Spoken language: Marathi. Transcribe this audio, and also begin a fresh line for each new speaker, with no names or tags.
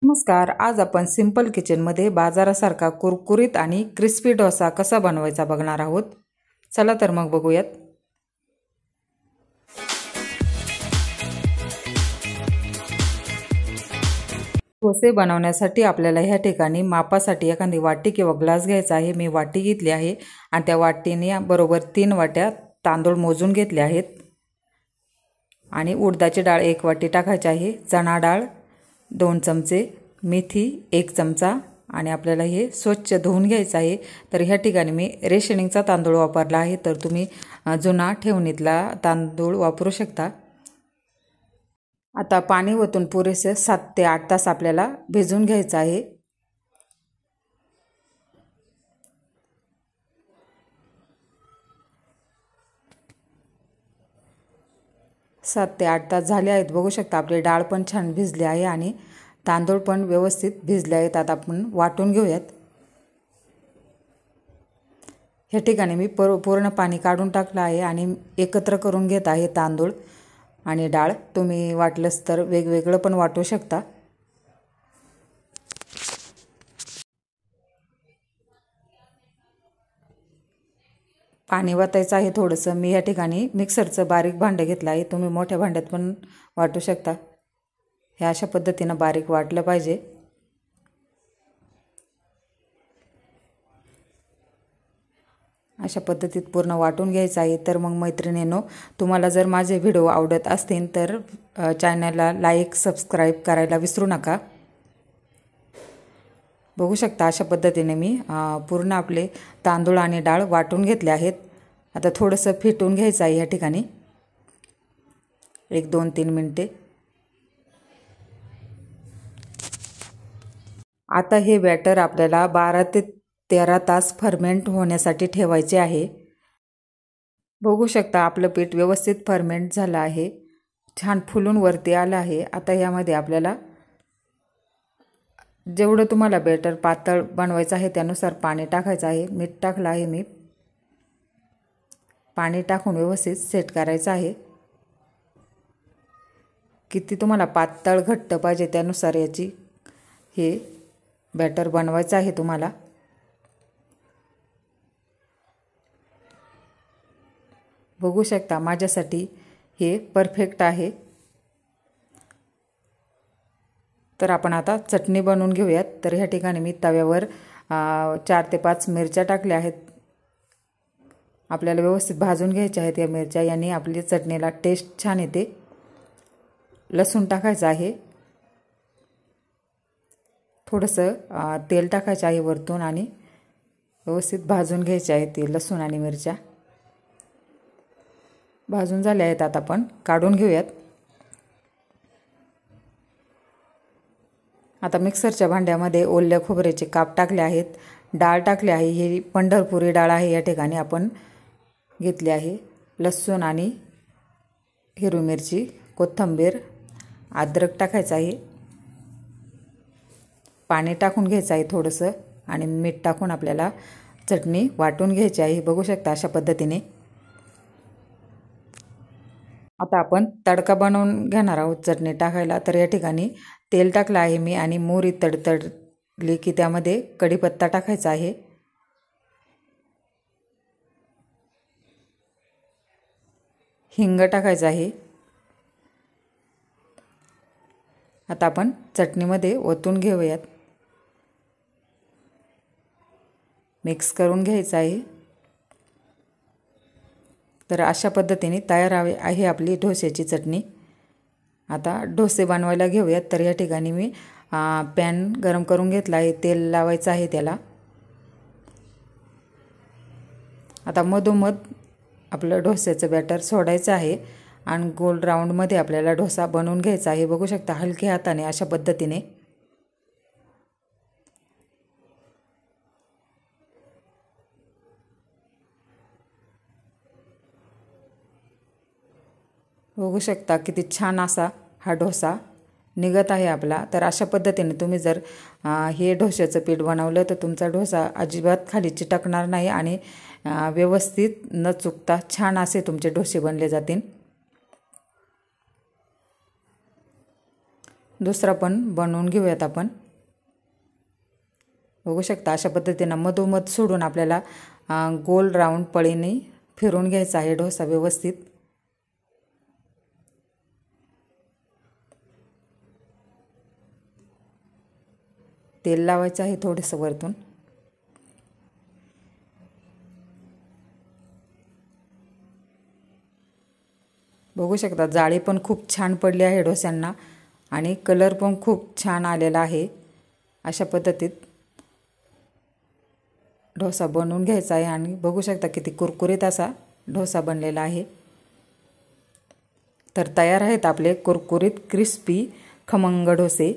नमस्कार. आज आपण सिंपल किचनमध्ये बाजारासारखा कुरकुरीत आणि क्रिस्पी डोसा कसा बनवायचा बघणार आहोत. चला तर मग बघूयात. डोसे बनवण्यासाठी आपल्याला ह्या ठिकाणी मापासाठी एखादी वाटी किंवा ग्लास घ्यायचा आहे. मी वाटी घेतली आहे आणि त्या वाटीने बरोबर 3 वाट्या तांदूळ मोजून घेतले आहेत. आणि उडदाची डाळ 1 वाटी टाकायची आहे. चणा डाळ 2 चमचे, मेथी 1 चमचा आणि आपल्याला हे स्वच्छ धुवून घ्यायचं आहे. तर ह्या ठिकाणी मी रेशनिंगचा तांदूळ वापरला आहे, तर तुम्ही जुना ठेवणीतला तांदूळ वापरू शकता. आता पाणी ओतून पुरेसे 7 ते 8 तास आपल्याला भिजवून घ्यायचं आहे. सात ते 8 तास झाले आहेत. बघू शकता आपली डाळ पण छान भिजली आहे आणि तांदूळ पण व्यवस्थित भिजले आहेत. आता आपण वाटून घेऊयात. ह्या ठिकाणी मी पूर्ण पाणी काढून टाकलं आहे आणि एकत्र करून घेत आहे तांदूळ आणि डाळ. तुम्ही वाटलंच तर वेगवेगळं पण वाटू शकता. पाणी वतायचं आहे थोडंसं. मी या ठिकाणी मिक्सरचं बारीक भांडं घेतलं आहे. तुम्ही मोठ्या भांड्यात पण वाटू शकता. हे अशा पद्धतीनं बारीक वाटलं पाहिजे. अशा पद्धतीत पूर्ण वाटून घ्यायचं आहे. तर मग मैत्रिणींनो, तुम्हाला जर माझे व्हिडिओ आवडत असतील तर चॅनलला लाईक सबस्क्राईब करायला विसरू नका. बघू शकता अशा पद्धतीने मी पूर्ण आपले तांदूळ आणि डाळ वाटून घेतले आहेत. आता थोडंसं फेटून घ्यायचं आहे या ठिकाणी 1, 2, 3 मिनटे. आता हे बॅटर आपल्याला 12 ते 13 तास फर्मेंट होण्यासाठी ठेवायचे आहे. बघू शकता आपलं पीठ व्यवस्थित फर्मेंट झालं आहे. छान फुलून वरती आलं आहे. आता यामध्ये आपल्याला जेवढं तुम्हाला बॅटर पातळ बनवायचं आहे त्यानुसार पाणी टाकायचं आहे. मीठ टाकलं आहे मी. पाणी टाकून व्यवस्थित सेट करायचं आहे. किती तुम्हाला पातळ घट्ट पाहिजे त्यानुसार याची हे बॅटर बनवायचं आहे तुम्हाला. बघू शकता माझ्यासाठी हे परफेक्ट आहे. तर आपण आता चटणी बनवून घेऊयात. तर ह्या ठिकाणी मी तव्यावर 4 ते 5 मिरच्या टाकल्या आहेत. आपल्याला व्यवस्थित भाजून घ्यायच्या आहेत या मिरच्या. याने आपली चटणीला टेस्ट छान येते. लसूण टाकायचं आहे. थोडंसं तेल टाकायचं आहे वरतून आणि व्यवस्थित भाजून घ्यायचे आहे ते लसूण आणि मिरच्या. भाजून झाल्या आहेत. आता आपण काढून घेऊयात. आता मिक्सरच्या भांड्यामध्ये ओल्या खोबऱ्याचे काप टाकले आहेत. डाळ टाकली आहे. ही पंढरपुरी डाळ आहे या ठिकाणी आपण घेतली आहे. लसूण आणि हिरवी मिरची, कोथिंबीर, अद्रक टाकायचं आहे. पाणी टाकून घ्यायचं आहे थोडंसं आणि मीठ टाकून आपल्याला चटणी वाटून घ्यायची आहे. बघू शकता अशा पद्धतीने. आता आपण तडका बनवून घेणार आहोत चटणी टाकायला. तर या ठिकाणी तेल टाकलं आहे मी आणि मोहरी तडतडली की त्यामध्ये कढीपत्ता टाकायचा आहे. हिंग टाकायचं आहे. आता आपण चटणीमध्ये ओतून घेऊयात. मिक्स करून घ्यायचं आहे. तर अशा पद्धतीने तयार आहे आपली डोस्याची चटणी. आता डोसे बनवायला घेऊयात. तर या ठिकाणी मी पॅन गरम करून घेतला आहे. तेल लावायचं आहे त्याला. आता मधोमध आपलं डोस्याचं बॅटर सोडायचं आहे आणि गोल राऊंडमध्ये आपल्याला डोसा बनवून घ्यायचा आहे. बघू शकता हलक्या हाताने अशा पद्धतीने. बघू शकता किती छान असा हा डोसा निघत आहे आपला. तर अशा पद्धतीने तुम्ही जर हे डोस्याचं पीठ बनवलं तर तुमचा डोसा अजिबात खाली चिटकणार नाही आणि व्यवस्थित न चुकता छान असे तुमचे डोसे बनले जातील. दुसरा पण बनवून घेऊयात आपण। बघू शकता अशा पद्धतीने मधोमध सोडून आपल्याला गोल राऊंड पळीने फिरून घ्यायचा आहे डोसा व्यवस्थित। तेल लावायचं आहे थोडंसं वरतून। बघू शकता जाळी पण खूप छान पडली आहे डोस्यांना आणि कलर पण खूप छान आलेला आहे। अशा पद्धतीत डोसा बनवून घ्यायचा आहे आणि बघू शकता किती कुरकुरीत असा डोसा बनलेला आहे। तर तयार आहेत आपले कुरकुरीत क्रिस्पी खमंग डोसे।